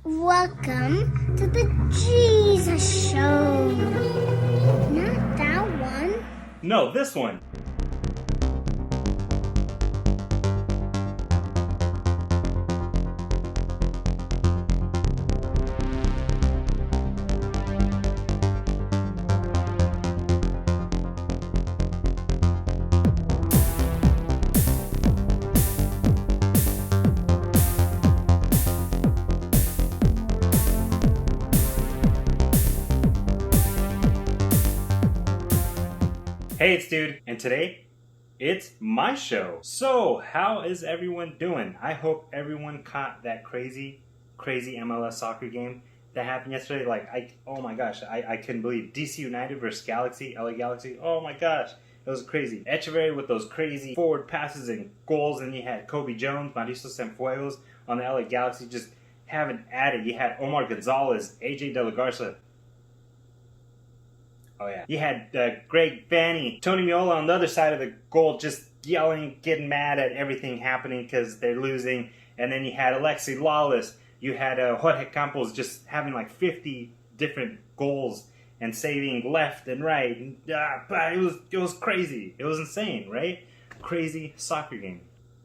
Welcome to the Jesus Show. Not that one. No, this one. Hey, it's Dude, and today, it's my show. So, how is everyone doing? I hope everyone caught that crazy MLS soccer game that happened yesterday. Oh my gosh, I couldn't believe DC United versus Galaxy, LA Galaxy. Oh my gosh, it was crazy. Echeverry with those crazy forward passes and goals, and you had Kobe Jones, Mauricio Cienfuegos on the LA Galaxy just having at it. You had Omar Gonzalez, AJ De La Garza. Oh, yeah. You had Greg Vanny, Tony Meola on the other side of the goal just yelling, getting mad at everything happening because they're losing. And then you had Alexi Lawless. You had Jorge Campos just having like 50 different goals and saving left and right. And, it was crazy. It was insane, right? Crazy soccer game.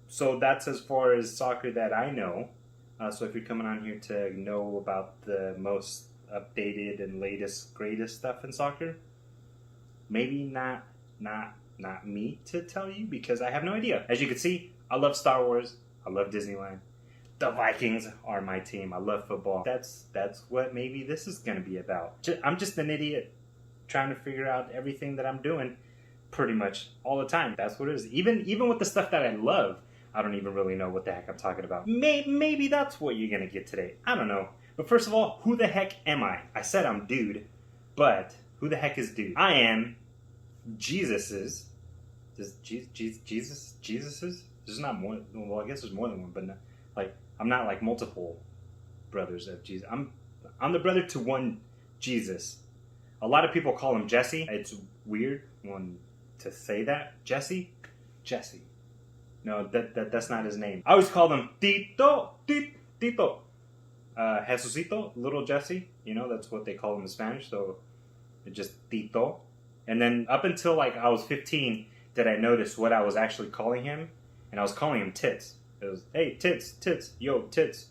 So that's as far as soccer that I know. So if you're coming on here to know about the most updated and latest, greatest stuff in soccer, maybe not me to tell you, because I have no idea. As you can see, I love Star Wars. I love Disneyland. The Vikings are my team. I love football. That's what maybe this is going to be about. I'm just an idiot trying to figure out everything that I'm doing pretty much all the time. That's what it is. Even with the stuff that I love, I don't even really know what the heck I'm talking about. Maybe that's what you're going to get today. I don't know. But first of all, who the heck am I? I said I'm Dude, but who the heck is Dude? I am Jesus's. Jesus's? There's not more. Well, I guess there's more than one, but not, I'm not like multiple brothers of Jesus. I'm the brother to one Jesus. A lot of people call him Jesse. It's weird to say that. Jesse. No, that's not his name. I always call him Tito. Jesucito, little Jesse, that's what they call him in Spanish, so it's just Tito. And then up until I was 15, did I notice what I was actually calling him, and I was calling him Tits. It was, hey, Tits, yo, Tits.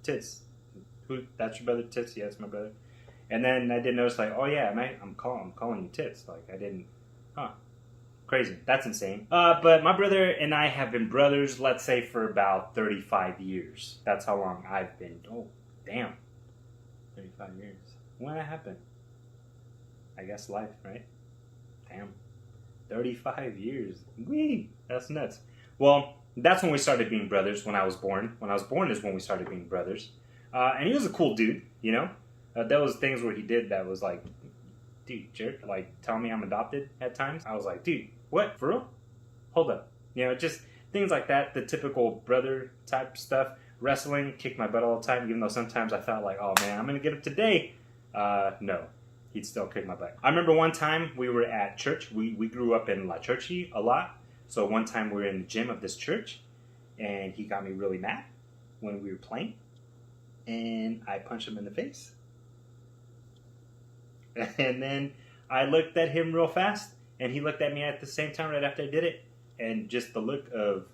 Who? That's your brother, Tits? Yeah, it's my brother. And then I did notice, oh yeah, I'm calling you Tits. I didn't, crazy. That's insane. But my brother and I have been brothers, let's say, for about 35 years. That's how long I've been. Oh, damn. 35 years. When that happened? I guess life, right? Damn. 35 years. Whee! That's nuts. Well, that's when we started being brothers, when I was born. When I was born is when we started being brothers. And he was a cool dude, there was things where he did that was dude, jerk, tell me I'm adopted at times. I was like, dude, what? For real? Hold up. Just things like that, the typical brother type stuff. Wrestling, kicked my butt all the time, even though sometimes I felt oh man, I'm going to get him today. No, he'd still kick my butt. I remember one time we were at church. We grew up in La Churchy a lot. So one time we were in the gym of this church, and he got me really mad when we were playing. And I punched him in the face. And then I looked at him real fast, and he looked at me at the same time right after I did it. And just the look of,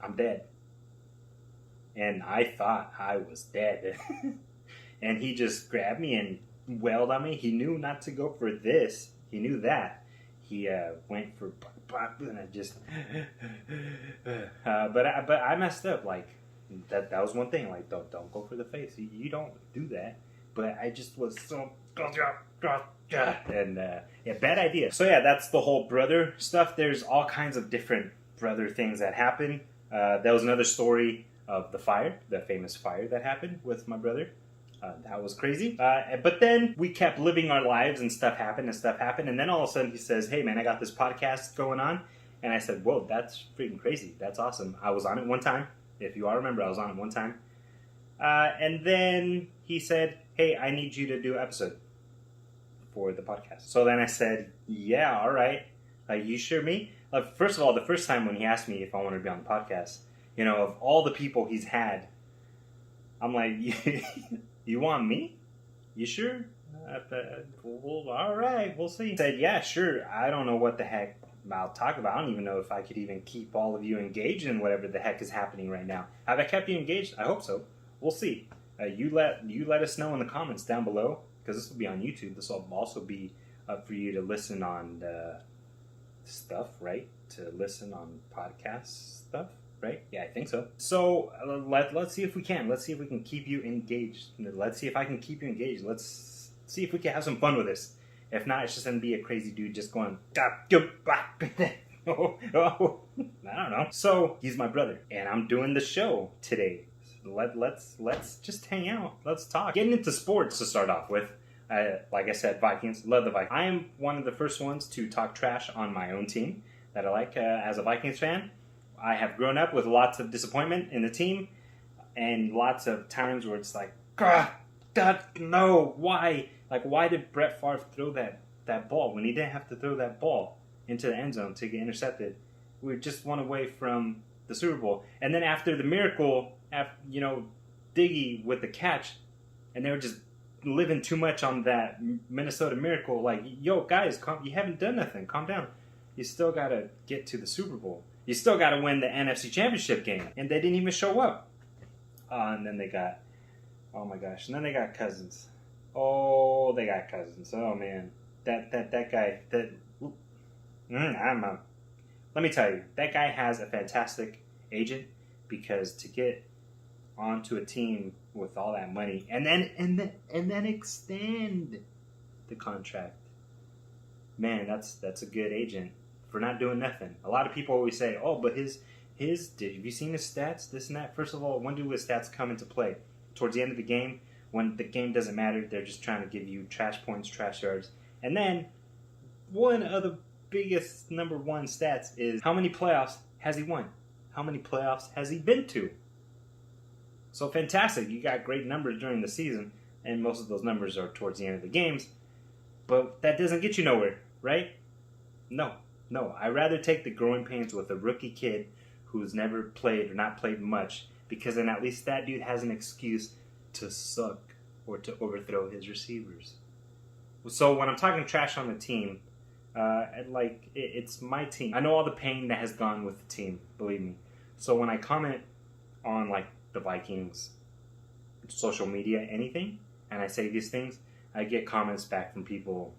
I'm dead. And I thought I was dead. And he just grabbed me and wailed on me. He knew not to go for this. He knew that. He went for, and I just, but I messed up. That was one thing. Don't go for the face. You don't do that. But I just was so, and bad idea. So yeah, that's the whole brother stuff. There's all kinds of different brother things that happen. That was another story of the fire, the famous fire that happened with my brother. That was crazy. But then we kept living our lives, and stuff happened. And then all of a sudden he says, hey man, I got this podcast going on. And I said, whoa, that's freaking crazy. That's awesome. I was on it one time. If you all remember, I was on it one time. And then he said, hey, I need you to do an episode for the podcast. So then I said, yeah, all right. You sure me? First of all, the first time when he asked me if I wanted to be on the podcast, of all the people he's had I'm like, you want me? You sure? Well, all right, we'll see. He said, yeah, sure. I don't know what the heck I'll talk about. I don't even know if I could even keep all of you engaged in whatever the heck is happening right now. Have I kept you engaged? I hope so. We'll see. You let us know in the comments down below, because this will be on YouTube. This will also be up for you to listen on stuff, right? To listen on podcast stuff, right? Yeah, I think so. So let's see if we can. Let's see if we can keep you engaged. Let's see if I can keep you engaged. Let's see if we can have some fun with this. If not, it's just going to be a crazy dude just going, I don't know. So, he's my brother, and I'm doing the show today. Let's just hang out. Let's talk. Getting into sports to start off with. Like I said, Vikings. Love the Vikings. I am one of the first ones to talk trash on my own team that I like as a Vikings fan. I have grown up with lots of disappointment in the team and lots of times where it's like, God, no, why? Like, why did Brett Favre throw that ball when he didn't have to throw that ball into the end zone to get intercepted? We were just one away from the Super Bowl. And then after the miracle, Diggy with the catch, and they were just living too much on that Minnesota miracle. Like, yo, guys, you haven't done nothing. Calm down. You still got to get to the Super Bowl. You still got to win the NFC Championship game. And they didn't even show up. And then they got, oh my gosh, and then they got Cousins. Oh, they got Cousins. Oh, man. That guy, let me tell you, that guy has a fantastic agent, because to get onto a team with all that money and then extend the contract, man, that's a good agent for not doing nothing. A lot of people always say, oh, but have you seen his stats, this and that? First of all, when do his stats come into play? Towards the end of the game, when the game doesn't matter, they're just trying to give you trash points, trash yards. And then one of the biggest number one stats is, how many playoffs has he won? How many playoffs has he been to? So fantastic. You got great numbers during the season, and most of those numbers are towards the end of the games. But that doesn't get you nowhere, right? No. I'd rather take the growing pains with a rookie kid who's never played or not played much, because then at least that dude has an excuse to suck or to overthrow his receivers. So when I'm talking trash on the team, it's my team. I know all the pain that has gone with the team, believe me. So when I comment on like the Vikings, social media, anything, and I say these things, I get comments back from people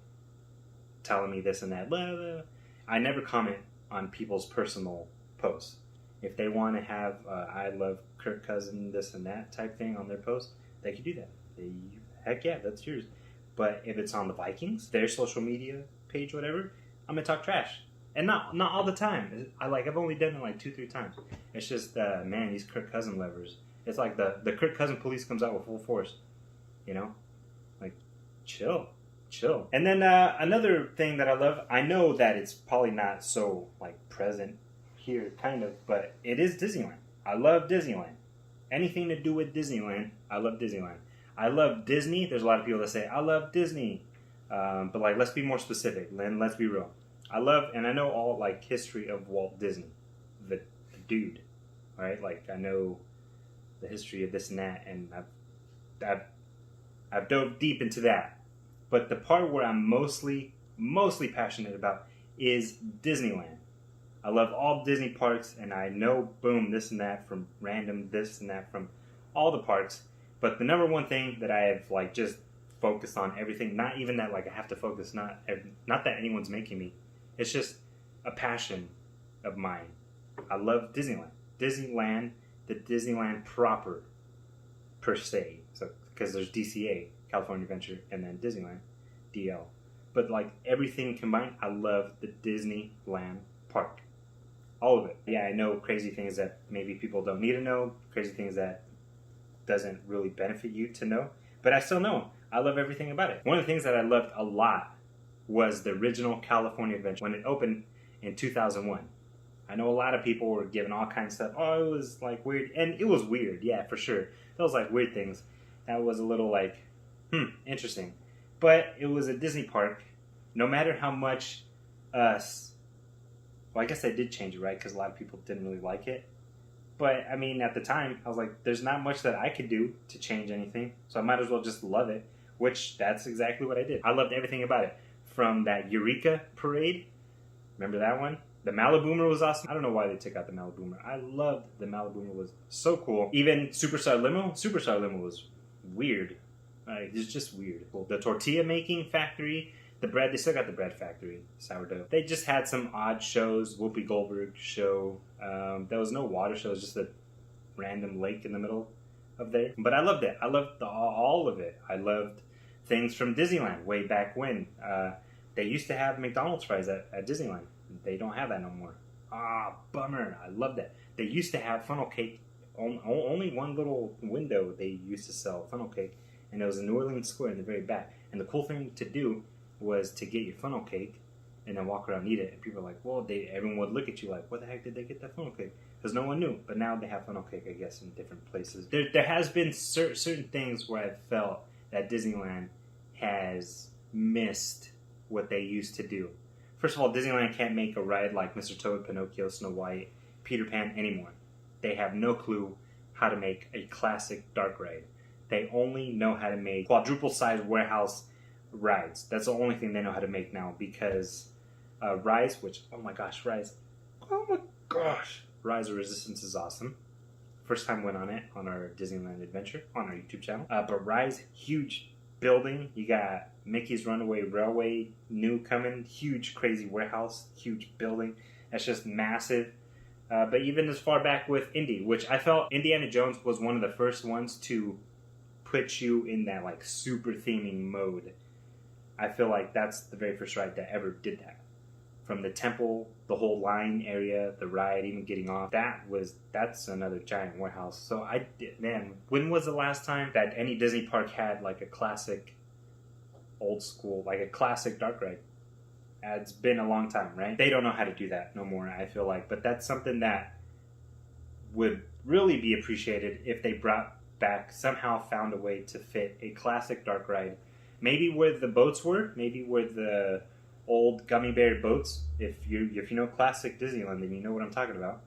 telling me this and that. Blah, blah. I never comment on people's personal posts. If they want to have I love Kirk Cousins, this and that type thing on their post, they can do that. Heck yeah, that's yours. But if it's on the Vikings, their social media page, whatever, I'm gonna talk trash. And not all the time. I've only done it like 2-3 times. It's just man, these Kirk Cousins lovers. It's like the Kirk Cousins police comes out with full force. Like chill. And then another thing that I love, I know that it's probably not so like present here, kind of, but it is Disneyland. I love Disneyland. Anything to do with Disneyland, I love Disneyland. I love Disney. There's a lot of people that say, I love Disney. But like, let's be more specific, Lynn. Let's be real. I love, and I know all like history of Walt Disney, the dude, right? Like I know the history of this and that, and I've dove deep into that. But the part where I'm mostly passionate about is Disneyland. I love all Disney parks, and I know, boom, this and that from random this and that from all the parks. But the number one thing that I have like just focused on everything, not even that like I have to focus, not that anyone's making me. It's just a passion of mine. I love Disneyland. Disneyland, the Disneyland proper, per se. So because there's DCA, California Adventure, and then Disneyland, DL. But like everything combined, I love the Disneyland park. All of it. Yeah, I know crazy things that maybe people don't need to know, crazy things that doesn't really benefit you to know, but I still know. I love everything about it. One of the things that I loved a lot was the original California Adventure when it opened in 2001. I know a lot of people were giving all kinds of stuff. Oh, it was like weird, and it was weird, yeah, for sure. Those like weird things. That was a little like, interesting. But it was a Disney park. No matter how much well, I guess they did change it, right? Because a lot of people didn't really like it. But, I mean, at the time, I was like, there's not much that I could do to change anything. So I might as well just love it, which that's exactly what I did. I loved everything about it. From that Eureka parade, remember that one? The Maliboomer was awesome. I don't know why they took out the Maliboomer. I loved the Maliboomer. Was so cool. Even Superstar Limo was weird. It's just weird. The tortilla making factory, the bread, they still got the bread factory, sourdough. They just had some odd shows. Whoopi Goldberg show. There was no water show. It was just a random lake in the middle of there. But I loved it. I loved all of it. I loved things from Disneyland way back when. They used to have McDonald's fries at Disneyland. They don't have that no more. Ah, bummer. I love that. They used to have funnel cake. Only one little window they used to sell funnel cake, and it was in New Orleans Square in the very back. And the cool thing to do was to get your funnel cake and then walk around and eat it. And people were like, well, everyone would look at you like, where the heck did they get that funnel cake? Because no one knew. But now they have funnel cake, I guess, in different places. There has been certain things where I felt that Disneyland has missed what they used to do. First of all, Disneyland can't make a ride like Mr. Toad, Pinocchio, Snow White, Peter Pan anymore. They have no clue how to make a classic dark ride. They only know how to make quadruple-sized warehouse rides. That's the only thing they know how to make now, because Rise, which, oh my gosh, Rise of Resistance is awesome. First time went on it on our Disneyland adventure on our YouTube channel. But Rise, huge building. You got Mickey's Runaway Railway, new coming, huge crazy warehouse, huge building. That's just massive. But even as far back with Indy, which I felt Indiana Jones was one of the first ones to put you in that like super theming mode. I feel like that's the very first ride that ever did that. From the temple, the whole line area, the ride, even getting off, that's another giant warehouse. So when was the last time that any Disney park had like a classic old school, like a classic dark ride? It's been a long time, right? They don't know how to do that no more, I feel like. But that's something that would really be appreciated if they brought back, somehow found a way to fit a classic dark ride. Maybe where the boats were, maybe where the old gummy bear boats. If you know classic Disneyland, then you know what I'm talking about.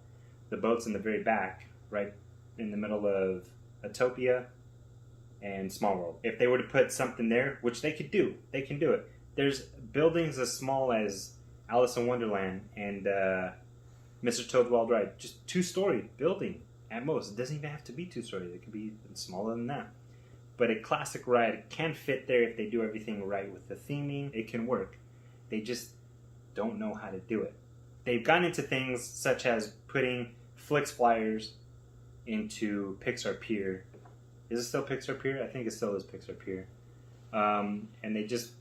The boats in the very back, right in the middle of Autopia and Small World. If they were to put something there, which they could do, they can do it. There's buildings as small as Alice in Wonderland and Mr. Toad's Wild Ride. Just 2-story building at most. It doesn't even have to be 2-story. It could be smaller than that. But a classic ride can fit there if they do everything right with the theming. It can work. They just don't know how to do it. They've gone into things such as putting Flix Flyers into Pixar Pier. Is it still Pixar Pier? I think it still is Pixar Pier. And they just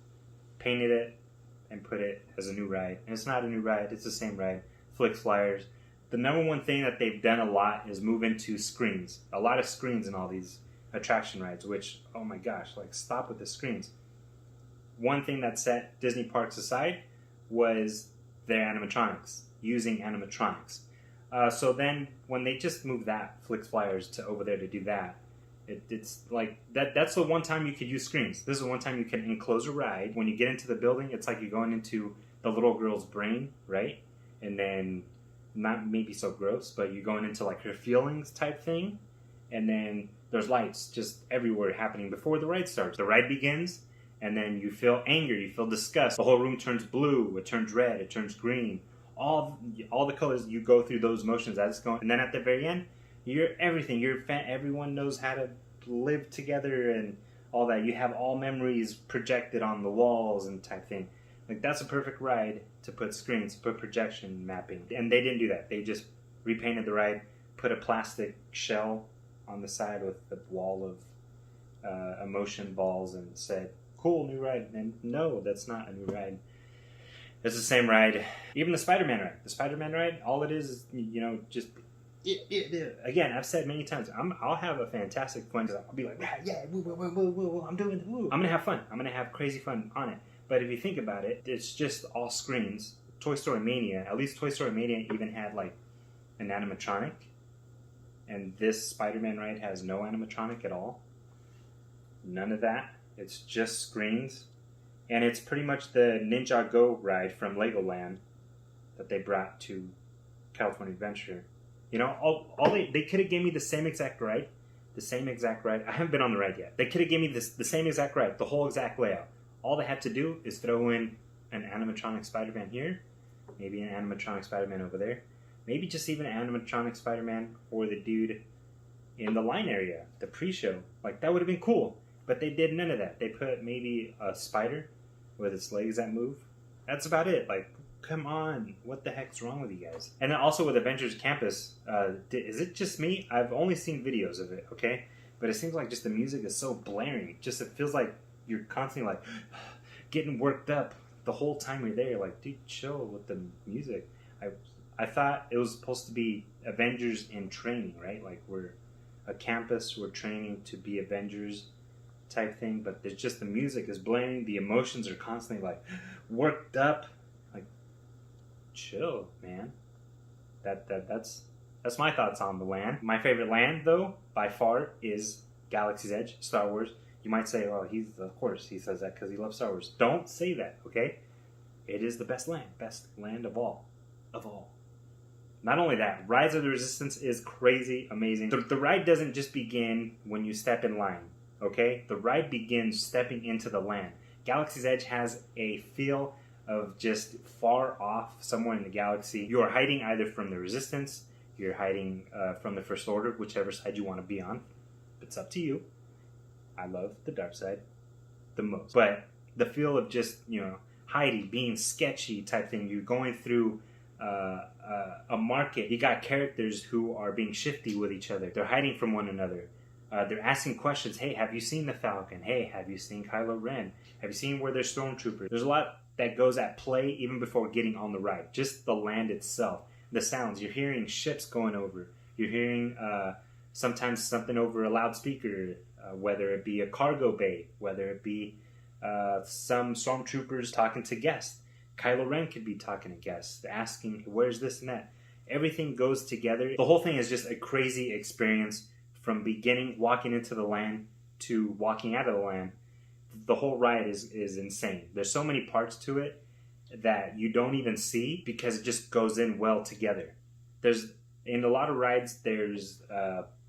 painted it and put it as a new ride. And it's not a new ride, it's the same ride. Flix Flyers. The number one thing that they've done a lot is move into screens. A lot of screens in all these attraction rides, which, oh my gosh, like stop with the screens. One thing that set Disney parks aside was their animatronics, using animatronics. So then when they just moved that, Flix Flyers, to over there to do that, it's like, that's the one time you could use screens. This is the one time you can enclose a ride. When you get into the building, it's like you're going into the little girl's brain, right? And then, not maybe so gross, but you're going into like her feelings type thing. And then there's lights just everywhere happening before the ride starts. The ride begins, and then you feel anger, you feel disgust. The whole room turns blue, it turns red, it turns green. All the colors, you go through those motions as it's going. And then at the very end, you're everything. Everyone knows how to live together and all that. You have all memories projected on the walls and type thing. Like, that's a perfect ride to put screens, put projection mapping. And they didn't do that. They just repainted the ride, put a plastic shell on the side with the wall of emotion balls, and said, cool, new ride. And no, that's not a new ride. It's the same ride. Even the Spider-Man ride. The Spider-Man ride, all it is, just... Again, I've said many times, I'll have a fantastic fun. I'll be like, yeah, woo, I'm doing it. Woo. I'm going to have fun. I'm going to have crazy fun on it. But if you think about it, it's just all screens. Toy Story Mania, at least Toy Story Mania even had like an animatronic. And this Spider-Man ride has no animatronic at all. None of that. It's just screens. And it's pretty much the Ninja Go ride from Legoland that they brought to California Adventure. You know, all they could have gave me the same exact ride. The same exact ride. I haven't been on the ride yet. They could have gave me the same exact ride, the whole exact layout. All they had to do is throw in an animatronic Spider-Man here, maybe an animatronic Spider-Man over there, maybe just even an animatronic Spider-Man or the dude in the line area, the pre-show. Like, that would have been cool. But they did none of that. They put maybe a spider with its legs that move. That's about it. Like, come on. What the heck's wrong with you guys? And then also with Avengers Campus, is it just me? I've only seen videos of it, okay? But it seems like just the music is so blaring. Just it feels like you're constantly like getting worked up the whole time you're there. Like, dude, chill with the music. I thought it was supposed to be Avengers in training, right? Like, we're a campus, we're training to be Avengers type thing, but there's just the music is blaring, the emotions are constantly like worked up. Like, chill, man. That's my thoughts on the land. My favorite land, though, by far, is Galaxy's Edge, Star Wars. You might say, "Oh, of course he says that because he loves Star Wars." Don't say that, okay? It is the best land of all, Not only that, Rise of the Resistance is crazy, amazing. The ride doesn't just begin when you step in line, okay? The ride begins stepping into the land. Galaxy's Edge has a feel of just far off, somewhere in the galaxy. You are hiding either from the Resistance, you're hiding from the First Order, whichever side you want to be on. It's up to you. I love the dark side the most. But the feel of just, hiding, being sketchy type thing. You're going through a market. You got characters who are being shifty with each other. They're hiding from one another. They're asking questions. Hey, have you seen the Falcon? Hey, have you seen Kylo Ren? Have you seen where there's stormtroopers? There's a lot that goes at play even before getting on the ride. Just the land itself. The sounds. You're hearing ships going over. You're hearing sometimes something over a loudspeaker, whether it be a cargo bay, whether it be some stormtroopers talking to guests. Kylo Ren could be talking to guests, asking, where's this and that? Everything goes together. The whole thing is just a crazy experience from beginning, walking into the land, to walking out of the land. The whole ride is insane. There's so many parts to it that you don't even see because it just goes in well together. In a lot of rides, there's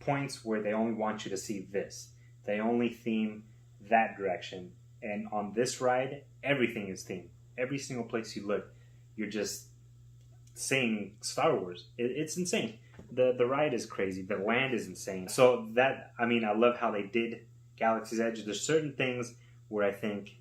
points where they only want you to see this. They only theme that direction. And on this ride, everything is themed. Every single place you look, you're just seeing Star Wars. It's insane. The ride is crazy. The land is insane. So I love how they did Galaxy's Edge. There's certain things where I think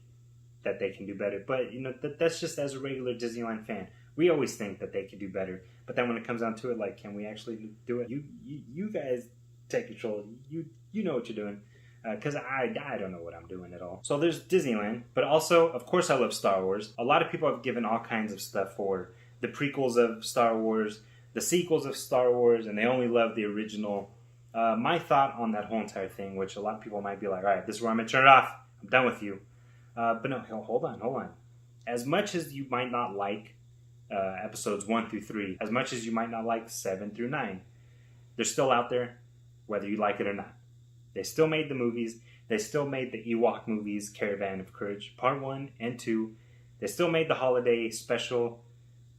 that they can do better. But, that's just as a regular Disneyland fan. We always think that they could do better. But then when it comes down to it, like, can we actually do it? You guys take control. You know what you're doing. Because I don't know what I'm doing at all. So there's Disneyland, but also, of course, I love Star Wars. A lot of people have given all kinds of stuff for the prequels of Star Wars, the sequels of Star Wars, and they only love the original. My thought on that whole entire thing, which a lot of people might be like, all right, this is where I'm going to turn it off. I'm done with you. But no, hold on. As much as you might not like episodes 1 through 3, as much as you might not like 7 through 9, they're still out there, whether you like it or not. They still made the movies. They still made the Ewok movies, Caravan of Courage, Part 1 and 2. They still made the holiday special.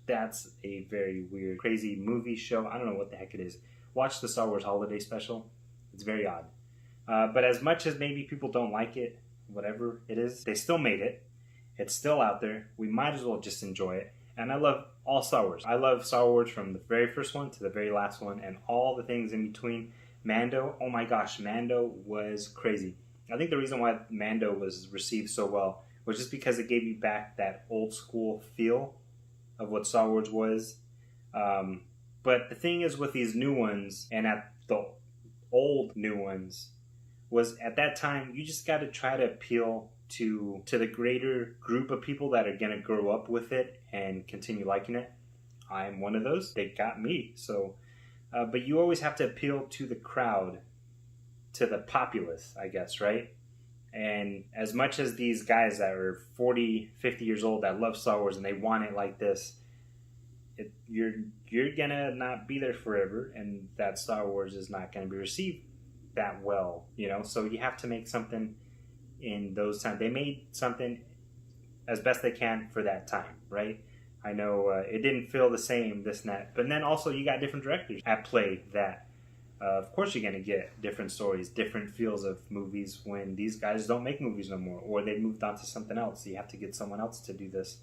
That's a very weird, crazy movie show. I don't know what the heck it is. Watch the Star Wars holiday special. It's very odd. But as much as maybe people don't like it, whatever it is, they still made it. It's still out there. We might as well just enjoy it. And I love all Star Wars. I love Star Wars from the very first one to the very last one and all the things in between. Mando, oh my gosh, Mando was crazy. I think the reason why Mando was received so well was just because it gave you back that old school feel of what Star Wars was. But the thing is with these new ones and at the old new ones was at that time you just got to try to appeal to the greater group of people that are going to grow up with it and continue liking it. I'm one of those. They got me, so... but you always have to appeal to the crowd, to the populace, I guess, right? And as much as these guys that are 40, 50 years old that love Star Wars and they want it like this, you're going to not be there forever, and that Star Wars is not going to be received that well, So you have to make something in those times. They made something as best they can for that time, right? I know it didn't feel the same, this and that. But then also you got different directors at play that, of course you're going to get different stories, different feels of movies when these guys don't make movies no more, or they moved on to something else. So you have to get someone else to do this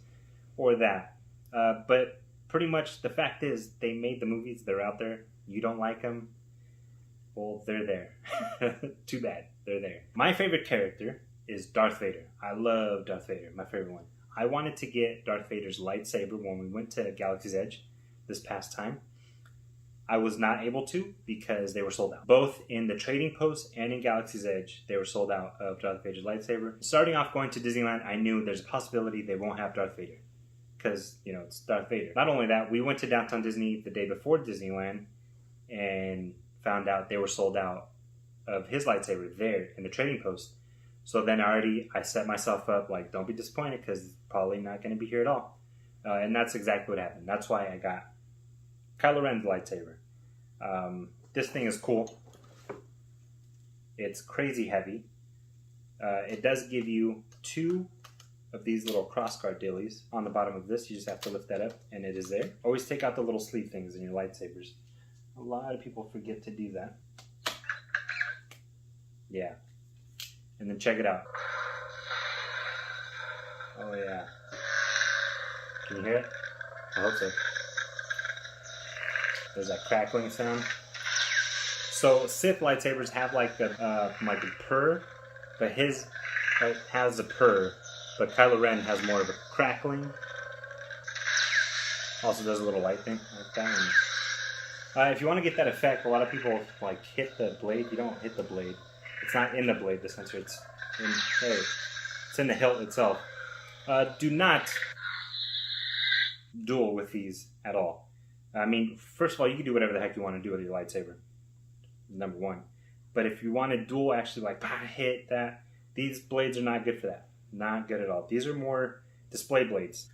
or that. But pretty much the fact is they made the movies, they're out there. You don't like them, well, they're there. Too bad, they're there. My favorite character is Darth Vader. I love Darth Vader, my favorite one. I wanted to get Darth Vader's lightsaber when we went to Galaxy's Edge this past time. I was not able to because they were sold out. Both in the trading post and in Galaxy's Edge, they were sold out of Darth Vader's lightsaber. Starting off going to Disneyland, I knew there's a possibility they won't have Darth Vader because, you know, it's Darth Vader. Not only that, we went to Downtown Disney the day before Disneyland and found out they were sold out of his lightsaber there in the trading post. So then I set myself up like, don't be disappointed because it's probably not going to be here at all. And that's exactly what happened. That's why I got Kylo Ren's lightsaber. This thing is cool. It's crazy heavy. It does give you 2 of these little crossguard dillies on the bottom of this. You just have to lift that up and it is there. Always take out the little sleeve things in your lightsabers. A lot of people forget to do that. Yeah. And then check it out. Oh yeah. Can you hear it? I hope so. There's that crackling sound. So Sith lightsabers have like a purr, but his has a purr, but Kylo Ren has more of a crackling. Also does a little light thing like that. And, if you want to get that effect, a lot of people like hit the blade. You don't hit the blade. It's not in the blade, the sensor. It's in the hilt itself. Do not duel with these at all. I mean, first of all, you can do whatever the heck you want to do with your lightsaber. Number one. But if you want to duel, actually like hit that, these blades are not good for that. Not good at all. These are more display blades.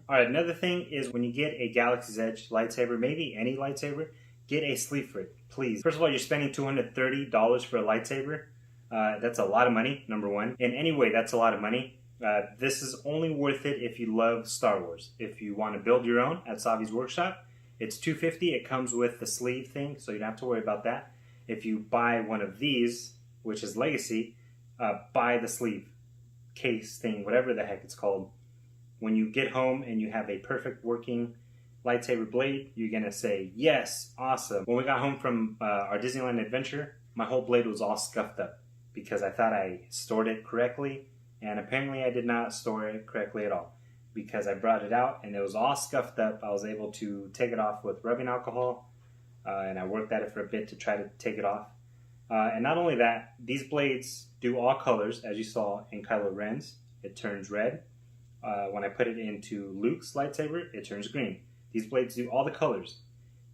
Alright, another thing is when you get a Galaxy's Edge lightsaber, maybe any lightsaber, get a sleeve for it, please. First of all, you're spending $230 for a lightsaber. That's a lot of money, number one. And anyway, that's a lot of money. This is only worth it if you love Star Wars. If you want to build your own at Savi's Workshop, it's $250. It comes with the sleeve thing, so you don't have to worry about that. If you buy one of these, which is Legacy, buy the sleeve case thing, whatever the heck it's called. When you get home and you have a perfect working lightsaber blade, you're going to say, yes, awesome. When we got home from our Disneyland adventure, my whole blade was all scuffed up because I thought I stored it correctly, and apparently I did not store it correctly at all because I brought it out and it was all scuffed up. I was able to take it off with rubbing alcohol, and I worked at it for a bit to try to take it off. And not only that, these blades do all colors, as you saw in Kylo Ren's. It turns red. When I put it into Luke's lightsaber, it turns green. These blades do all the colors.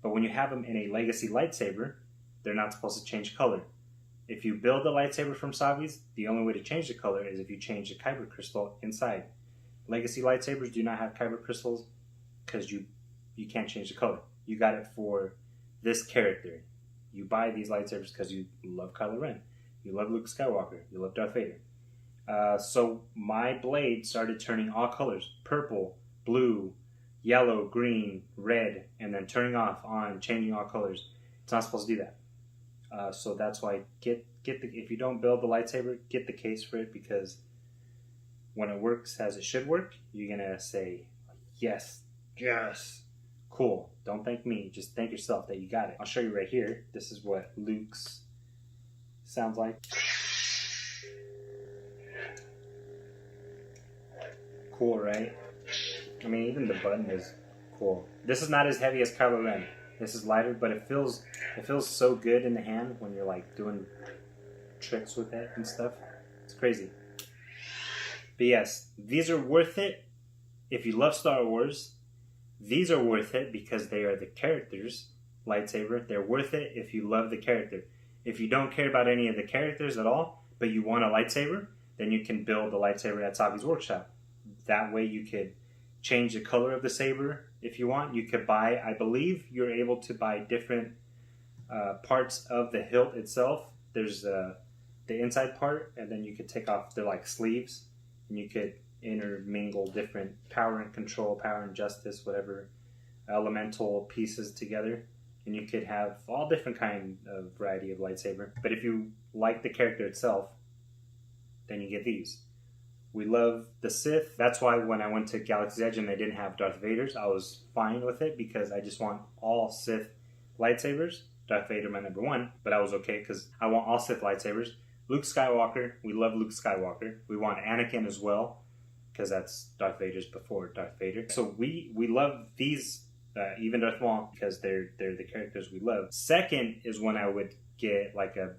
But when you have them in a Legacy lightsaber, they're not supposed to change color. If you build a lightsaber from Savi's, the only way to change the color is if you change the kyber crystal inside. Legacy lightsabers do not have kyber crystals because you can't change the color. You got it for this character. You buy these lightsabers because you love Kylo Ren. You love Luke Skywalker. You love Darth Vader. So my blade started turning all colors. Purple, blue, yellow, green, red, and then turning off, on, changing all colors. It's not supposed to do that. So that's why if you don't build the lightsaber, get the case for it, because when it works as it should work, you're going to say, yes, yes, cool. Don't thank me. Just thank yourself that you got it. I'll show you right here. This is what Luke's sounds like. Cool, right? I mean, even the button is cool. This is not as heavy as Kylo Ren. This is lighter, but it feels so good in the hand when you're like doing tricks with it and stuff. It's crazy. But yes, these are worth it if you love Star Wars. These are worth it because they are the character's lightsaber. They're worth it if you love the character. If you don't care about any of the characters at all, but you want a lightsaber, then you can build the lightsaber at Savi's Workshop. That way you could change the color of the saber if you want. You could buy, I believe you're able to buy different parts of the hilt itself. There's the inside part, and then you could take off the like sleeves, and you could intermingle different power and control, power and justice, whatever elemental pieces together, and you could have all different kind of variety of lightsaber. But if you like the character itself, then you get these. We love the Sith. That's why when I went to Galaxy's Edge and they didn't have Darth Vader's, I was fine with it because I just want all Sith lightsabers. Darth Vader my number one, but I was okay because I want all Sith lightsabers. Luke Skywalker, we love Luke Skywalker. We want Anakin as well because that's Darth Vader's before Darth Vader. So we love these, even Darth Maul, because they're the characters we love. Second is when I would get like a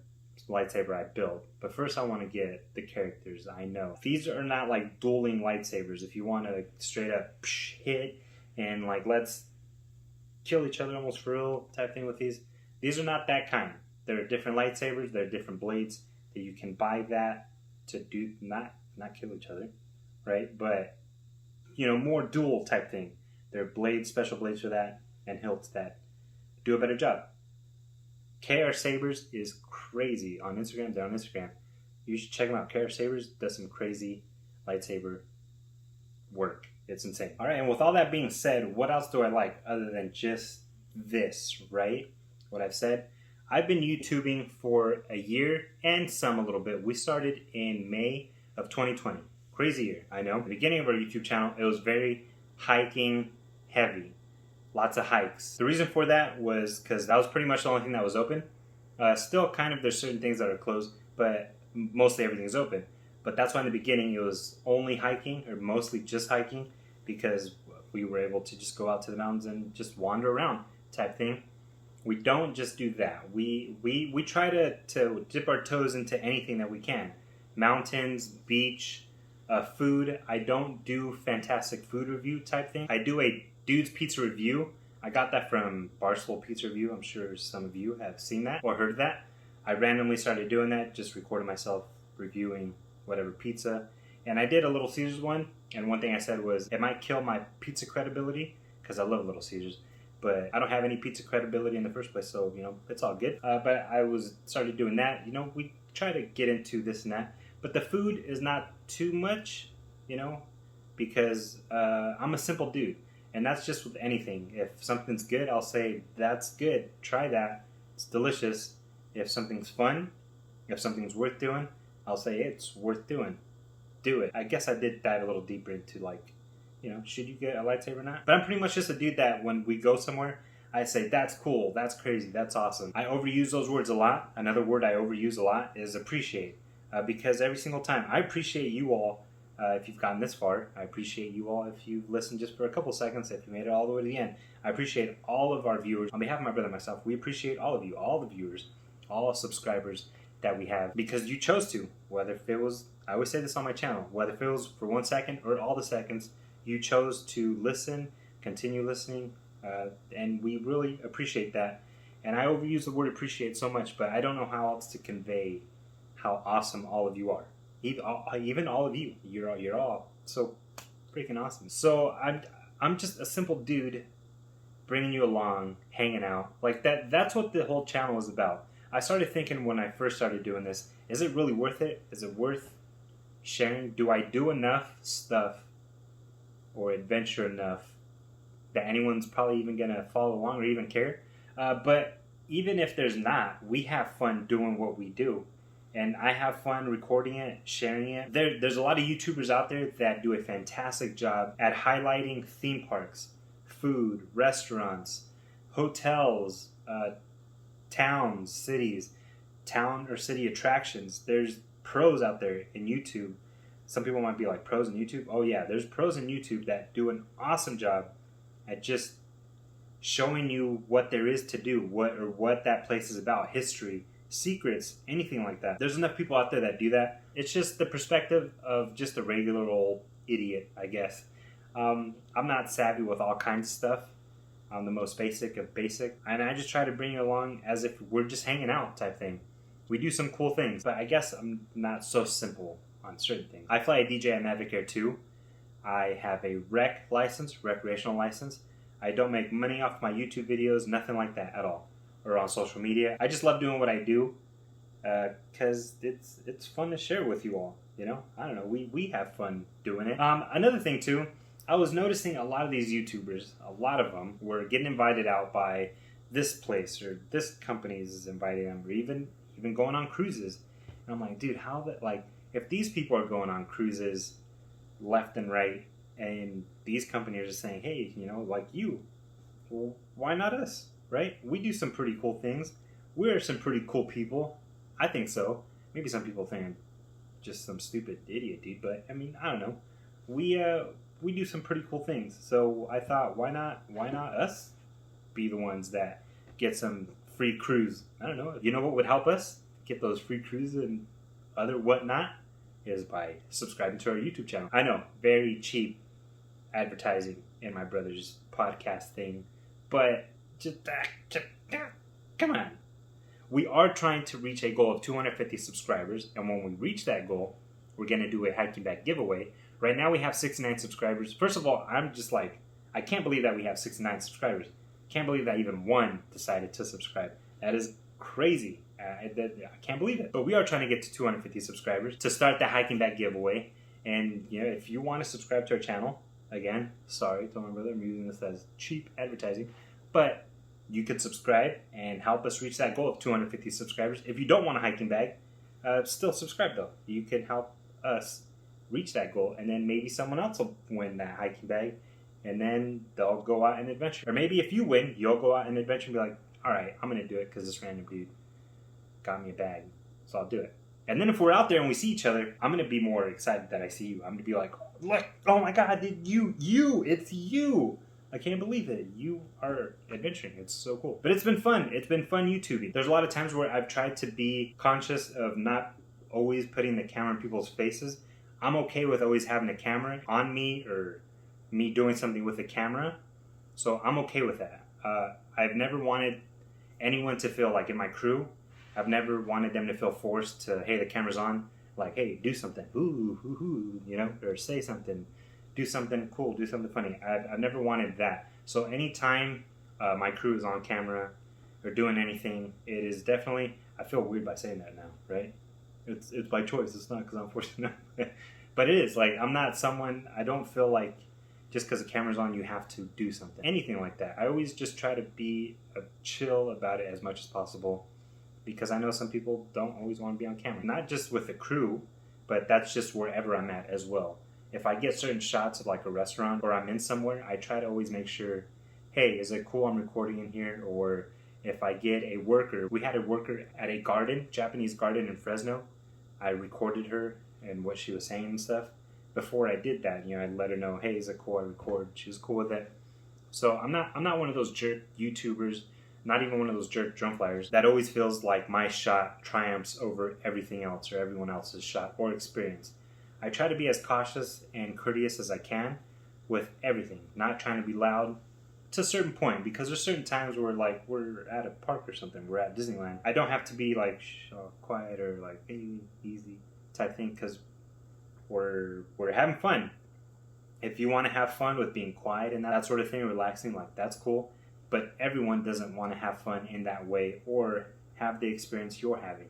lightsaber I built. But first I want to get the characters I know. These are not like dueling lightsabers. If you want to straight up hit and like let's kill each other almost for real type thing with these are not that kind. They're different lightsabers. They're different blades that you can buy that to do not kill each other, right? But you know, more dual type thing. They're blades, special blades for that, and hilts that do a better job. KR Sabers is crazy on Instagram. They're on Instagram. You should check them out. KR Sabers does some crazy lightsaber work. It's insane. All right, and with all that being said, what else do I like other than just this, right? What I've said. I've been YouTubing for a year and some a little bit. We started in May of 2020. Crazy year, I know. At the beginning of our YouTube channel, it was very hiking heavy. Lots of hikes. The reason for that was because that was pretty much the only thing that was open. Still kind of there's certain things that are closed, but mostly everything is open. But that's why in the beginning it was only hiking, or mostly just hiking, because we were able to just go out to the mountains and just wander around type thing. We don't just do that. We try to dip our toes into anything that we can. Mountains, beach, food. I don't do fantastic food review type thing. I do a Dude's Pizza Review. I got that from Barstool Pizza Review. I'm sure some of you have seen that or heard of that. I randomly started doing that, just recording myself reviewing whatever pizza. And I did a Little Caesars one, and one thing I said was, it might kill my pizza credibility, because I love Little Caesars, but I don't have any pizza credibility in the first place, so, you know, it's all good. But I started doing that. You know, we try to get into this and that, but the food is not too much, you know, because I'm a simple dude. And that's just with anything. If something's good, I'll say, that's good. Try that. It's delicious. If something's fun, if something's worth doing, I'll say it's worth doing. Do it. I guess I did dive a little deeper into, like, you know, should you get a lightsaber or not? But I'm pretty much just a dude that when we go somewhere, I say, that's cool, that's crazy, that's awesome. I overuse those words a lot. Another word I overuse a lot is appreciate. Because every single time, I appreciate you all. If you've gotten this far, I appreciate you all. If you've listened just for a couple seconds, if you made it all the way to the end, I appreciate all of our viewers. On behalf of my brother and myself, we appreciate all of you, all the viewers, all the subscribers that we have, because you chose to. Whether if it was, I always say this on my channel, whether if it was for 1 second or all the seconds, you chose to listen, continue listening, and we really appreciate that. And I overuse the word appreciate so much, but I don't know how else to convey how awesome all of you are. Even all of you, you're all so freaking awesome. So I'm just a simple dude bringing you along, hanging out like that. That's what the whole channel is about. I started thinking when I first started doing this, is it really worth it? Is it worth sharing? Do I do enough stuff or adventure enough that anyone's probably even gonna follow along or even care? But even if there's not, we have fun doing what we do. And I have fun recording it, sharing it. There's a lot of YouTubers out there that do a fantastic job at highlighting theme parks, food, restaurants, hotels, towns, cities, town or city attractions. There's pros out there in YouTube. Some people might be like, pros in YouTube? Oh yeah, there's pros in YouTube that do an awesome job at just showing you what there is to do, what that place is about, history, secrets, anything like that. There's enough people out there that do that. It's just the perspective of just a regular old idiot, I guess. I'm not savvy with all kinds of stuff. I'm the most basic of basic, and I just try to bring you along as if we're just hanging out type thing. We do some cool things, but I guess I'm not so simple on certain things. I fly a DJI Mavic Air 2. I have a rec license, recreational license. I don't make money off my YouTube videos, nothing like that at all, or on social media. I just love doing what I do because it's fun to share with you all. You know, I don't know. We have fun doing it. Another thing too, I was noticing a lot of these YouTubers, a lot of them were getting invited out by this place or this company is inviting them, or even going on cruises. And I'm like, dude, how that, like, if these people are going on cruises left and right, and these companies are saying, hey, you know, like you, well, why not us, right? We do some pretty cool things. We're some pretty cool people. I think so. Maybe some people think I'm just some stupid idiot, dude. But I mean, I don't know. We do some pretty cool things. So I thought, why not us be the ones that get some free cruise? I don't know. You know what would help us get those free cruises and other whatnot is by subscribing to our YouTube channel. I know, very cheap advertising in my brother's podcast thing, but just come on. We are trying to reach a goal of 250 subscribers, and when we reach that goal, we're going to do a hiking bag giveaway. Right now we have 69 subscribers. First of all, I'm just like, I can't believe that we have 69 subscribers. Can't believe that even one decided to subscribe. That is crazy. I can't believe it. But we are trying to get to 250 subscribers to start the hiking bag giveaway. And you know, if you want to subscribe to our channel, again, sorry, tell my brother I'm using this as cheap advertising, but you could subscribe and help us reach that goal of 250 subscribers. If you don't want a hiking bag, still subscribe though. You can help us reach that goal, and then maybe someone else will win that hiking bag, and then they'll go out and adventure. Or maybe if you win, you'll go out and adventure and be like, all right, I'm going to do it because this random dude got me a bag, so I'll do it. And then if we're out there and we see each other, I'm going to be more excited that I see you. I'm going to be like, look, oh my God, it's you. I can't believe it. You are adventuring. It's so cool. But it's been fun. It's been fun YouTubing. There's a lot of times where I've tried to be conscious of not always putting the camera in people's faces. I'm okay with always having a camera on me or me doing something with the camera. So I'm okay with that. I've never wanted anyone to feel like in my crew, I've never wanted them to feel forced to, hey, the camera's on, like, hey, do something, ooh, you know, or say something, do something cool, do something funny. I've never wanted that. So anytime my crew is on camera or doing anything, it is definitely, I feel weird by saying that now, right? It's by choice. It's not because I'm forced to. But it is, like, I'm not someone, I don't feel like just because the camera's on, you have to do something. Anything like that. I always just try to be chill about it as much as possible, because I know some people don't always want to be on camera. Not just with the crew, but that's just wherever I'm at as well. If I get certain shots of like a restaurant or I'm in somewhere, I try to always make sure, hey, is it cool I'm recording in here? Or if I get a worker, we had a worker at a garden, Japanese garden in Fresno. I recorded her and what she was saying and stuff. Before I did that, you know, I'd let her know, hey, is it cool I record? She was cool with it. So I'm not one of those jerk YouTubers, not even one of those jerk drum flyers that always feels like my shot triumphs over everything else or everyone else's shot or experience. I try to be as cautious and courteous as I can with everything, not trying to be loud to a certain point, because there's certain times where like we're at a park or something, we're at Disneyland. I don't have to be like quiet or like, hey, easy type thing, because we're having fun. If you want to have fun with being quiet and that sort of thing, relaxing, like that's cool. But everyone doesn't want to have fun in that way or have the experience you're having.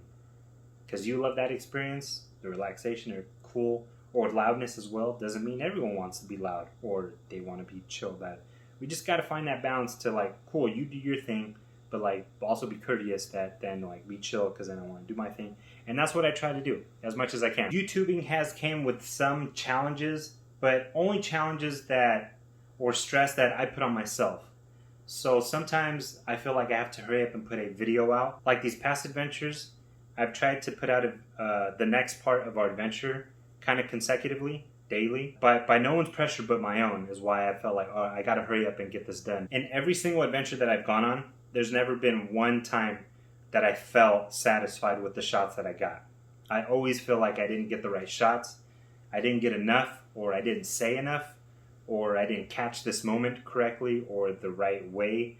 Because you love that experience, the relaxation or cool, or loudness as well, doesn't mean everyone wants to be loud or they want to be chill about it. We just got to find that balance to like, cool, you do your thing, but like also be courteous that then like be chill because then I want to do my thing. And that's what I try to do as much as I can. YouTubing has came with some challenges, but only challenges that, or stress that I put on myself. So sometimes I feel like I have to hurry up and put a video out. Like these past adventures, I've tried to put out the next part of our adventure kind of consecutively, daily. But by no one's pressure but my own is why I felt like, oh, I got to hurry up and get this done. In every single adventure that I've gone on, there's never been one time that I felt satisfied with the shots that I got. I always feel like I didn't get the right shots, I didn't get enough, or I didn't say enough, or I didn't catch this moment correctly or the right way.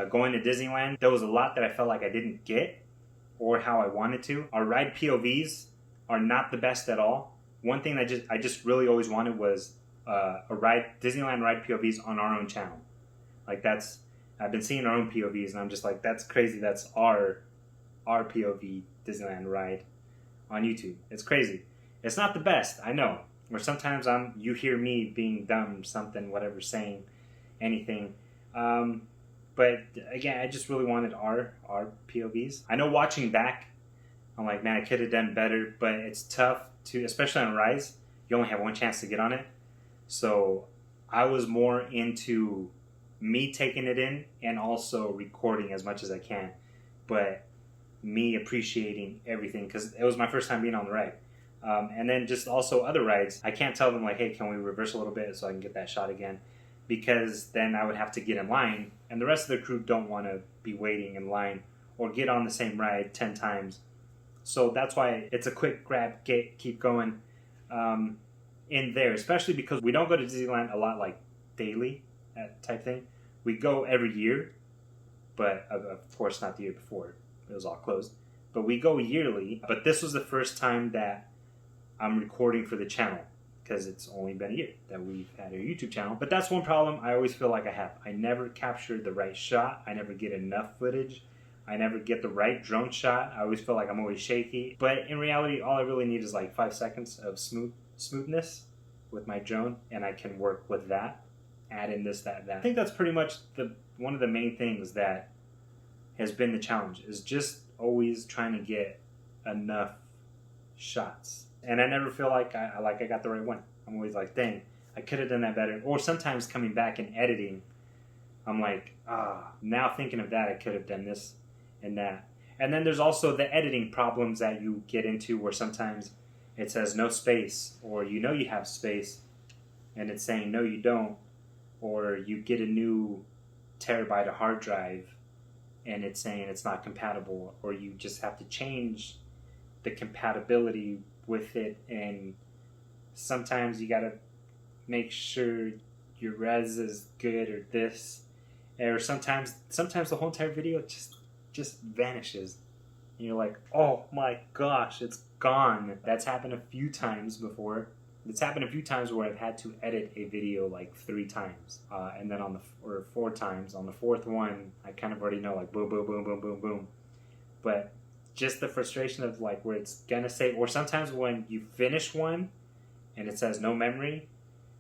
Going to Disneyland, there was a lot that I felt like I didn't get or how I wanted to. Our ride POVs are not the best at all. One thing that I just really always wanted was Disneyland ride POVs on our own channel. Like I've been seeing our own POVs and I'm just like, that's crazy. That's our POV Disneyland ride on YouTube. It's crazy. It's not the best, I know. Or sometimes you hear me being dumb, something, whatever, saying anything. But again, I just really wanted our POVs. I know watching back, I'm like, man, I could have done better, but it's tough to, especially on Rise, you only have one chance to get on it. So I was more into me taking it in and also recording as much as I can. But me appreciating everything, because it was my first time being on the ride. And then just also other rides, I can't tell them like, hey, can we reverse a little bit so I can get that shot again? Because then I would have to get in line, and the rest of the crew don't want to be waiting in line or get on the same ride 10 times. So that's why it's a quick grab, keep going in there, especially because we don't go to Disneyland a lot like daily type thing. We go every year, but of course not the year before. It was all closed. But we go yearly, but this was the first time that I'm recording for the channel, because it's only been a year that we've had a YouTube channel. But that's one problem I always feel like I have. I never captured the right shot. I never get enough footage. I never get the right drone shot. I always feel like I'm always shaky. But in reality, all I really need is like 5 seconds of smoothness with my drone, and I can work with that. Add in this, that. I think that's pretty much one of the main things that has been the challenge, is just always trying to get enough shots. And I never feel like I got the right one. I'm always like, dang, I could have done that better. Or sometimes coming back and editing, I'm like, now thinking of that, I could have done this and that. And then there's also the editing problems that you get into, where sometimes it says no space, or you know you have space, and it's saying no you don't. Or you get a new terabyte of hard drive, and it's saying it's not compatible, or you just have to change the compatibility with it, and sometimes you gotta make sure your res is good, or this, or sometimes the whole entire video just vanishes, and you're like, oh my gosh, it's gone. That's happened a few times before. It's happened a few times where I've had to edit a video like 3 times, and then or 4 times. On the 4th one, I kind of already know, like, boom, boom, boom, boom, boom, boom. But just the frustration of like where it's gonna say, or sometimes when you finish one and it says no memory,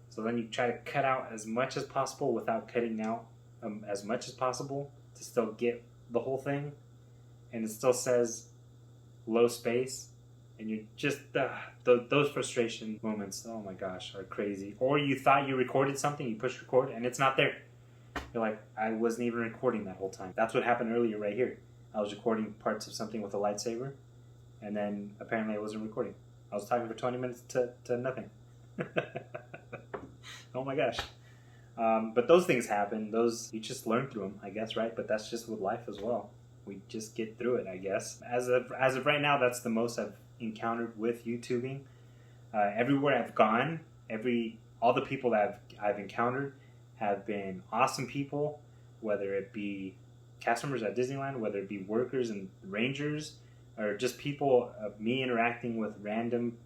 so then you try to cut out as much as possible without cutting out as much as possible to still get the whole thing, and it still says low space. And you're just, those frustration moments, oh my gosh, are crazy. Or you thought you recorded something, you push record, and it's not there. You're like, I wasn't even recording that whole time. That's what happened earlier right here. I was recording parts of something with a lightsaber, and then apparently I wasn't recording. I was talking for 20 minutes to nothing. Oh my gosh. But those things happen. You just learn through them, I guess, right? But that's just with life as well. We just get through it, I guess. As of right now, that's the most I've encountered with YouTubing. Everywhere I've gone, all the people that I've encountered have been awesome people, whether it be cast members at Disneyland, whether it be workers and rangers, or just people of me interacting with random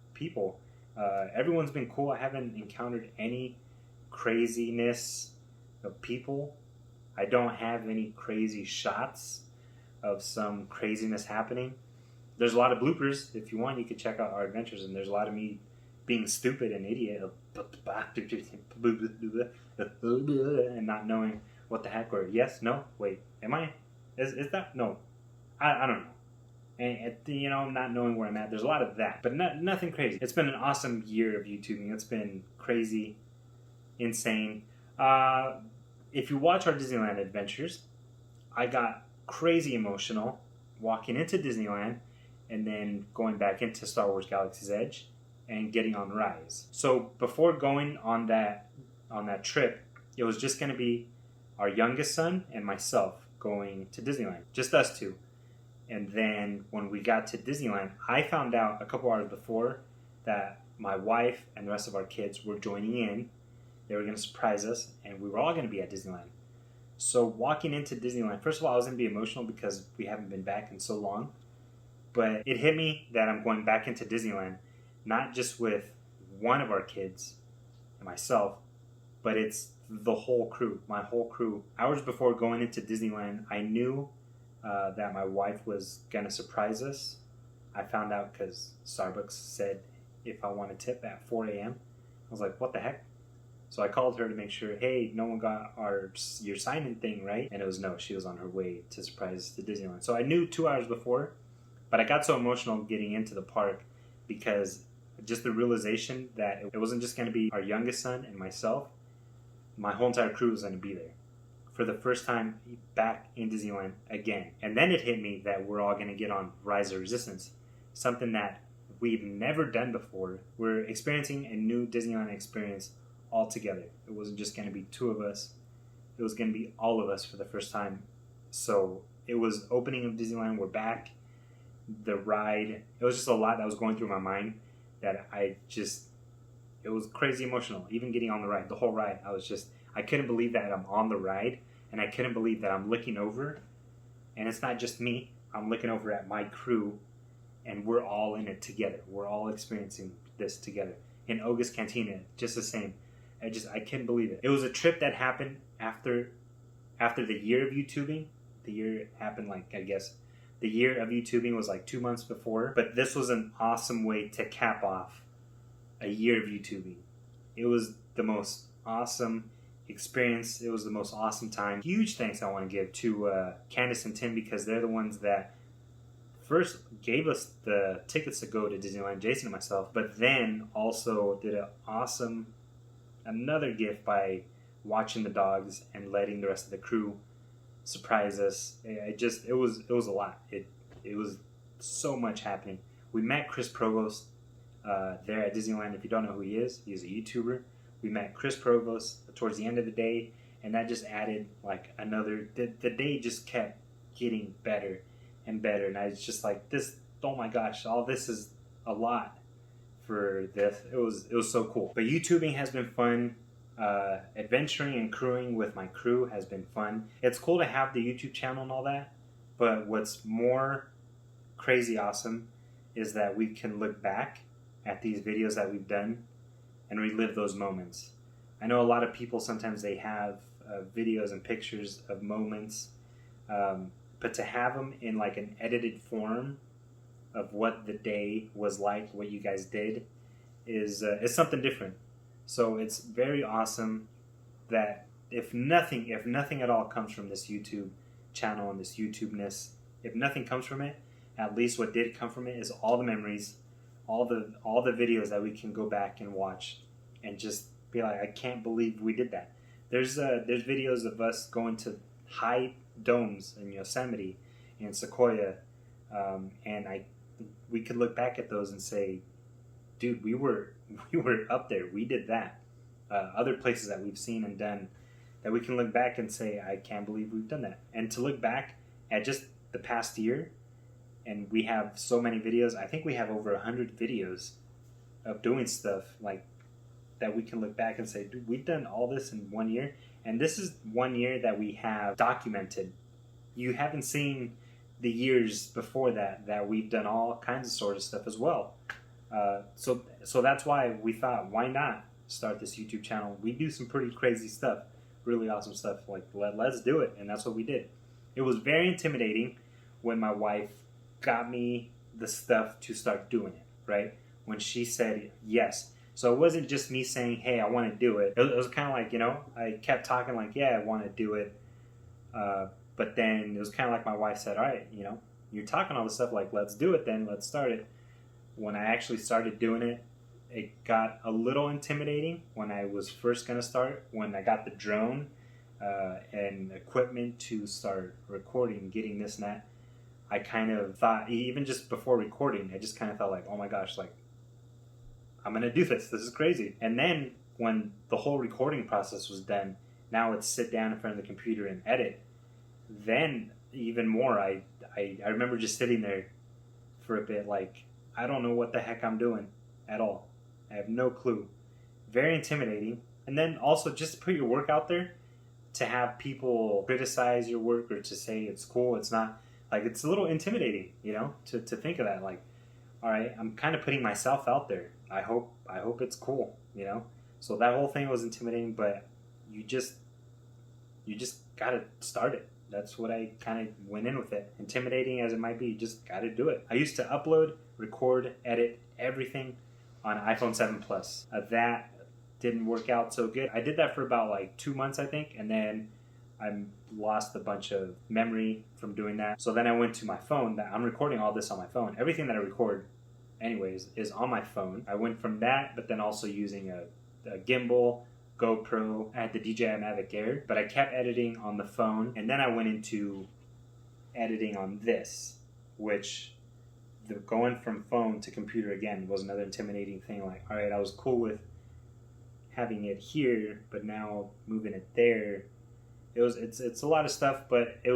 people. Everyone's been cool. I haven't encountered any craziness of people. I don't have any crazy shots of some craziness happening. There's a lot of bloopers. If you want, you could check out our adventures, and there's a lot of me being stupid and idiot and not knowing what the heck, or yes, no, wait, am I? Is that? No. I don't know. And not knowing where I'm at. There's a lot of that, but nothing crazy. It's been an awesome year of YouTubing. It's been crazy, insane. If you watch our Disneyland adventures, I got crazy emotional walking into Disneyland and then going back into Star Wars Galaxy's Edge and getting on Rise. So before going on that trip, it was just going to be our youngest son and myself going to Disneyland, just us two. And then when we got to Disneyland, I found out a couple hours before that my wife and the rest of our kids were joining in. They were going to surprise us, and we were all going to be at Disneyland. So walking into Disneyland, first of all, I was going to be emotional because we haven't been back in so long. But it hit me that I'm going back into Disneyland, not just with one of our kids and myself, but it's the whole crew, my whole crew. Hours before going into Disneyland, I knew that my wife was going to surprise us I found out because Starbucks said if I want a tip at 4 a.m. I was like, what the heck? So I called her to make sure, hey, no one got your sign-in thing, right? And it was no, she was on her way to surprise to Disneyland. So I knew 2 hours before, but I got so emotional getting into the park because just the realization that it wasn't just going to be our youngest son and myself. My whole entire crew was going to be there for the first time back in Disneyland again. And then it hit me that we're all going to get on Rise of Resistance, something that we've never done before. We're experiencing a new Disneyland experience all together. It wasn't just going to be two of us. It was going to be all of us for the first time. So it was opening of Disneyland. We're back. The ride. It was just a lot that was going through my mind that it was crazy emotional. Even getting on the ride, the whole ride, I couldn't believe that I'm on the ride, and I couldn't believe that I'm looking over, and it's not just me. I'm looking over at my crew, and we're all in it together. We're all experiencing this together. In Oga's Cantina, just the same. I couldn't believe it. It was a trip that happened after the year of YouTubing. The year happened the year of YouTubing was 2 months before. But this was an awesome way to cap off a year of YouTubing. It was the most awesome experience. It was the most awesome time. Huge thanks I want to give to Candace and Tim because they're the ones that first gave us the tickets to go to Disneyland, Jason and myself, but then also did another gift by watching the dogs and letting the rest of the crew surprise us. It was a lot. It was so much happening. We met Chris Provost there at Disneyland. If you don't know who he is, he's a YouTuber. We met Chris Provost towards the end of the day, and that just added the day just kept getting better and better, and I was just like, this, oh my gosh, all this is a lot for this. It was so cool. But YouTubing has been fun. Adventuring and crewing with my crew has been fun. It's cool to have the YouTube channel and all that, but what's more crazy awesome is that we can look back at these videos that we've done and relive those moments. I know a lot of people sometimes they have videos and pictures of moments, but to have them in an edited form of what the day was like, what you guys did, is something different. So it's very awesome that if nothing at all comes from this YouTube channel and this YouTubeness, if nothing comes from it, at least what did come from it is all the memories, all the videos that we can go back and watch and just be like, I can't believe we did that. There's videos of us going to high domes in Yosemite and Sequoia, and we could look back at those and say, dude, we were up there. We did that. Other places that we've seen and done that we can look back and say, I can't believe we've done that. And to look back at just the past year, and we have so many videos. I think we have over 100 videos of doing stuff that we can look back and say, dude, we've done all this in 1 year. And this is 1 year that we have documented. You haven't seen the years before that we've done all kinds of sort of stuff as well. So that's why we thought, why not start this YouTube channel? We do some pretty crazy stuff, really awesome stuff. Let's do it, and that's what we did. It was very intimidating when my wife got me the stuff to start doing it, right? When she said yes. So it wasn't just me saying, hey, I want to do it. It was kind of I kept talking yeah, I want to do it. But then it was kind of my wife said, all right, you're talking all this stuff, let's do it then, let's start it. When I actually started doing it, it got a little intimidating when I was first going to start. When I got the drone and equipment to start recording, getting this and that, I kind of thought, even just before recording, I just kind of felt oh my gosh, I'm going to do this. This is crazy. And then when the whole recording process was done, now it's sit down in front of the computer and edit. Then even more, I remember just sitting there for a bit I don't know what the heck I'm doing at all. I have no clue. Very intimidating. And then also just to put your work out there, to have people criticize your work or to say it's cool, it's not, it's a little intimidating, to think of that. All right, I'm kind of putting myself out there. I hope it's cool, So that whole thing was intimidating, but you just gotta start it. that's what I kind of went in with it. Intimidating as it might be, you just got to do it. I used to upload, record, edit, everything on iPhone 7 Plus. That didn't work out so good. I did that for about like 2 months, I think, and then I lost a bunch of memory from doing that. So then I went to my phone. I'm recording all this on my phone. Everything that I record, anyways, is on my phone. I went from that, but then also using a gimbal, GoPro. I had the DJI Mavic Air, but I kept editing on the phone, and then I went into editing on this, which going from phone to computer again was another intimidating thing. Like, all right, I was cool with having it here, but now moving it there, it's a lot of stuff, but it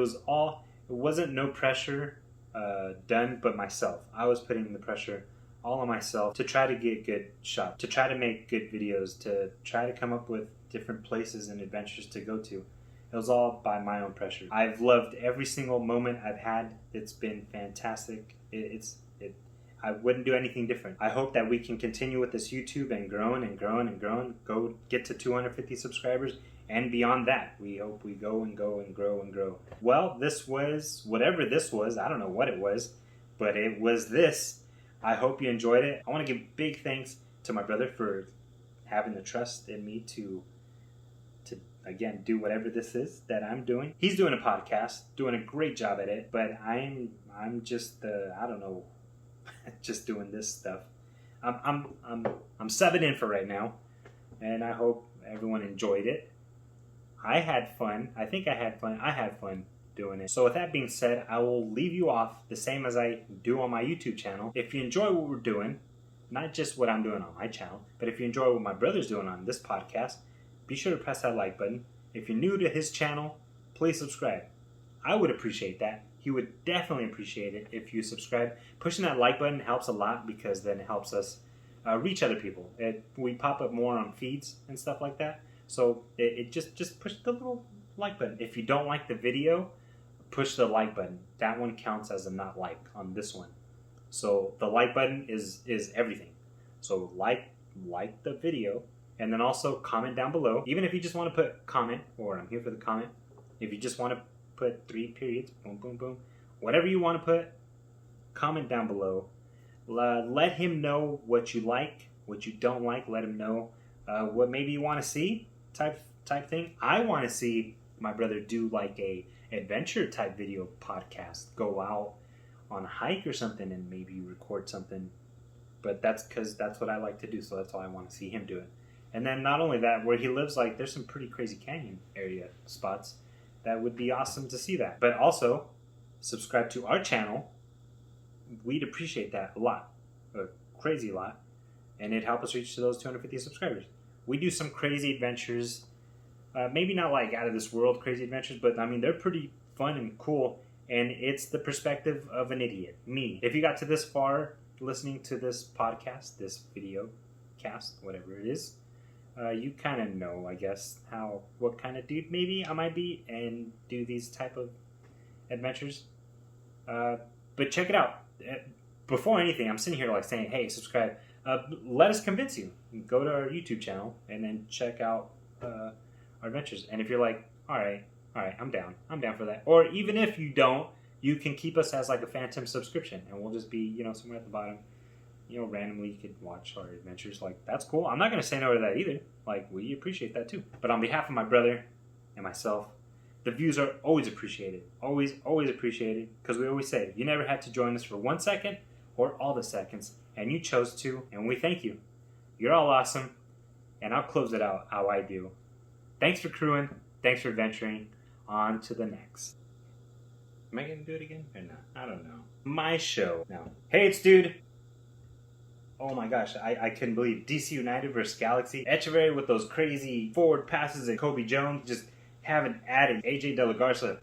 wasn't no pressure done but myself. I was putting the pressure all on myself to try to get good shots, to try to make good videos, to try to come up with different places and adventures to go to. It was all by my own pressure. I've loved every single moment I've had. It's been fantastic. I wouldn't do anything different. I hope that we can continue with this YouTube and growing and growing and growing. Go get to 250 subscribers and beyond that. We hope we go and go and grow and grow. Well, this was whatever this was. I don't know what it was, but it was this. I hope you enjoyed it. I want to give big thanks to my brother for having the trust in me to again do whatever this is that I'm doing. He's doing a podcast, doing a great job at it, but I'm just I don't know, just doing this stuff. I'm subbing in for right now, and I hope everyone enjoyed it. I had fun. I think I had fun. I had fun doing it. So with that being said, I will leave you off the same as I do on my YouTube channel. If you enjoy what we're doing, not just what I'm doing on my channel, but if you enjoy what my brother's doing on this podcast, be sure to press that like button. If you're new to his channel, please subscribe. I would appreciate that. He would definitely appreciate it if you subscribe. Pushing that like button helps a lot because then it helps us reach other people. We pop up more on feeds and stuff like that. So it just push the little like button. If you don't like the video, push the like button. That one counts as a not like on this one. So the like button is everything. So like the video, and then also comment down below. Even if you just want to put comment, or I'm here for the comment. If you just want to put 3 periods, boom, boom, boom. Whatever you want to put, comment down below. Let him know what you like, what you don't like. Let him know what maybe you want to see, type thing. I want to see my brother do like a adventure type video podcast. Go out on a hike or something and maybe record something. But that's because that's what I like to do, so that's why I want to see him do it. And then not only that, where he lives, like there's some pretty crazy canyon area spots. That would be awesome to see that. But also, subscribe to our channel. We'd appreciate that a lot. A crazy lot. And it'd help us reach to those 250 subscribers. We do some crazy adventures. Maybe not like out of this world crazy adventures, but I mean, they're pretty fun and cool. And it's the perspective of an idiot. Me. If you got to this far listening to this podcast, this video cast, whatever it is, you kind of know, I guess, what kind of dude maybe I might be and do these type of adventures. But check it out. Before anything, I'm sitting here like saying, hey, subscribe. Let us convince you. Go to our YouTube channel and then check out our adventures. And if you're like, all right, I'm down for that. Or even if you don't, you can keep us as like a phantom subscription, and we'll just be, somewhere at the bottom. Randomly you could watch our adventures. Like, that's cool. I'm not going to say no to that either. Like, we appreciate that too. But on behalf of my brother and myself, the views are always appreciated. Always, always appreciated. Because we always say, you never had to join us for 1 second or all the seconds. And you chose to, and we thank you. You're all awesome. And I'll close it out how I do. Thanks for crewing. Thanks for adventuring. On to the next. Am I going to do it again or not? I don't know. My show. No. Hey, it's Dude. Oh my gosh, I couldn't believe DC United versus Galaxy. Echeverry with those crazy forward passes and Kobe Jones just haven't added AJ De La Garza.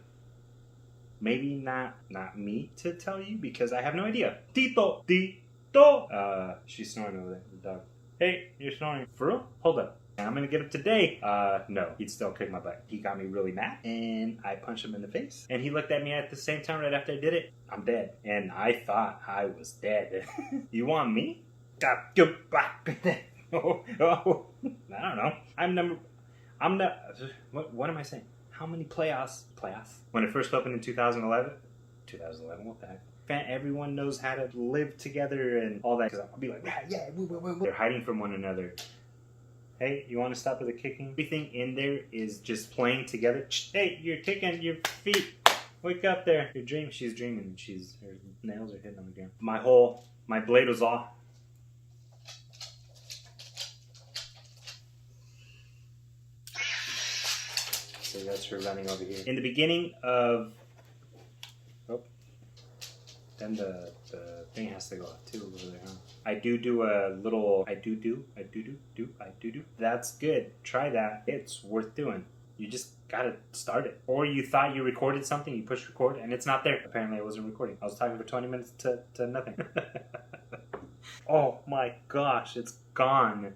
Maybe not me to tell you because I have no idea. Tito. She's snoring over there, the dog. Hey, you're snoring. For real? Hold up. I'm gonna get him today. No, he'd still kick my butt. He got me really mad, and I punched him in the face. And he looked at me at the same time right after I did it. I'm dead. And I thought I was dead. You want me? I don't know. What am I saying? How how many playoffs? When it first opened in 2011? 2011, what the heck? Everyone knows how to live together and all that. Because I'll be like, yeah, they're hiding from one another. Hey, you want to stop with the kicking? Everything in there is just playing together. Hey, you're kicking your feet. Wake up there. You're dreaming. She's dreaming. Her nails are hitting on the ground. My blade was off. So that's her running over here. In the beginning of... Oh. Then the thing has to go up too over there, huh? I do a little... I do. That's good. Try that. It's worth doing. You just gotta start it. Or you thought you recorded something, you push record, and it's not there. Apparently I wasn't recording. I was talking for 20 minutes to nothing. Oh my gosh, it's gone.